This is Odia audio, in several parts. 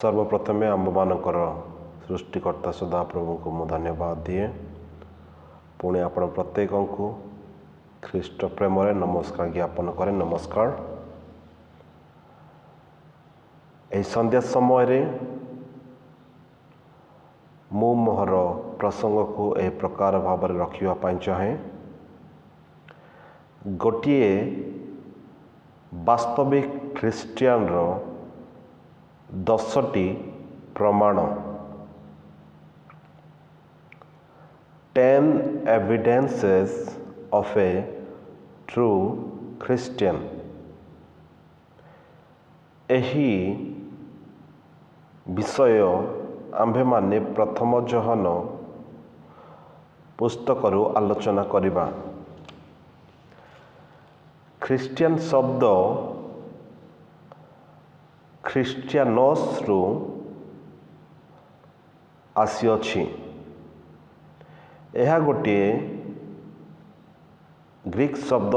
सर्वप्रथमे आम्भମାନଙ୍କର ସୃଷ୍ଟିକର୍ତ୍ତା ସଦାପ୍ରଭୁଙ୍କୁ ମୁଁ ଧନ୍ୟବାଦ ଦିଏ। ପୁଣି ଆପଣ ପ୍ରତ୍ୟେକଙ୍କୁ ଖ୍ରୀଷ୍ଟ ପ୍ରେମରେ ନମସ୍କାର ଜ୍ଞାପନ କରେ। ନମସ୍କାର। ଏହି ସନ୍ଧ୍ୟା ସମୟରେ ମୁଁ ମୋର ପ୍ରସଙ୍ଗକୁ ଏହି ପ୍ରକାର ଭାବରେ ରଖିବା ପାଇଁ ଚାହେଁ। ଗୋଟିଏ ବାସ୍ତବିକ ଖ୍ରୀଷ୍ଟିଆନର 10ଟି ପ୍ରମାଣ, 10 evidences of a true Christian। ଏହି ବିଷୟ ଆମ୍ଭେମାନେ ପ୍ରଥମ ଯୋହନ ପୁସ୍ତକରୁ ଆଲୋଚନା କରିବା। ଖ୍ରୀଷ୍ଟିଆନ ଶବ୍ଦ ଖ୍ରୀଷ୍ଟିଆନୋସରୁ ଆସିଅଛି। ଏହା ଗୋଟିଏ ଗ୍ରୀକ୍ ଶବ୍ଦ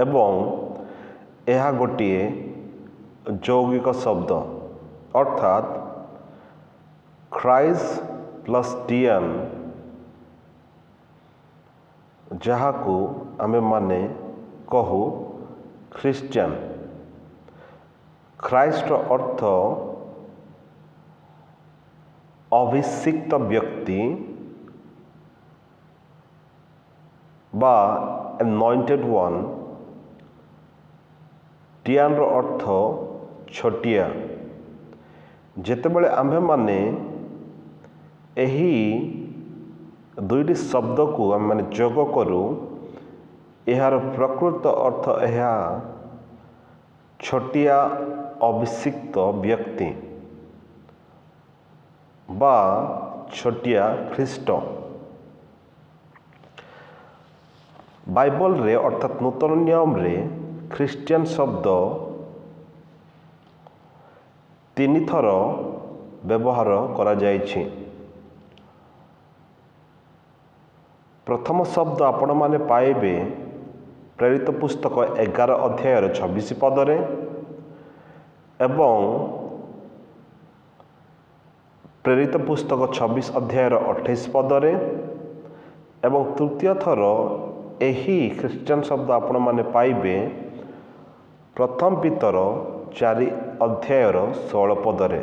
ଏବଂ ଏହା ଗୋଟିଏ ଯୌଗିକ ଶବ୍ଦ, ଅର୍ଥାତ୍ ଖ୍ରାଇଷ୍ଟ ପ୍ଲସ୍ ଡିଆନ୍, ଯାହାକୁ ଆମେମାନେ କହୁ ଖ୍ରୀଷ୍ଟିଆନ। ଖ୍ରାଇଷ୍ଟର ଅର୍ଥ ଅଭିଷିକ୍ତ ବ୍ୟକ୍ତି ବା anointed one। ଡିଆନ୍ର ଅର୍ଥ ଛୋଟିଆ। ଯେତେବେଳେ ଆମ୍ଭେମାନେ ଏହି ଦୁଇଟି ଶବ୍ଦକୁ ଆମେମାନେ ଯୋଗ କରୁ, ଏହାର ପ୍ରକୃତ ଅର୍ଥ ଏହା ଛୋଟିଆ ଅଭିଷିକ୍ତ ବ୍ୟକ୍ତି ବା ଛୋଟିଆ ଖ୍ରୀଷ୍ଟ। ବାଇବଲରେ ଅର୍ଥାତ୍ ନୂତନ ନିୟମରେ ଖ୍ରୀଷ୍ଟିଆନ ଶବ୍ଦ 3 ଥର ବ୍ୟବହାର କରାଯାଇଛି। ପ୍ରଥମ ଶବ୍ଦ ଆପଣମାନେ ପାଇବେ ପ୍ରେରିତ ପୁସ୍ତକ 11 ଅଧ୍ୟାୟର 26 ପଦରେ ଏବଂ ପ୍ରେରିତ ପୁସ୍ତକ 26 ଅଧ୍ୟାୟର 28 ପଦରେ, ଏବଂ ତୃତୀୟ ଥର ଏହି ଖ୍ରୀଷ୍ଟିଆନ ଶବ୍ଦ ଆପଣମାନେ ପାଇବେ ପ୍ରଥମ ପିତର 4 ଅଧ୍ୟାୟର 16 ପଦରେ।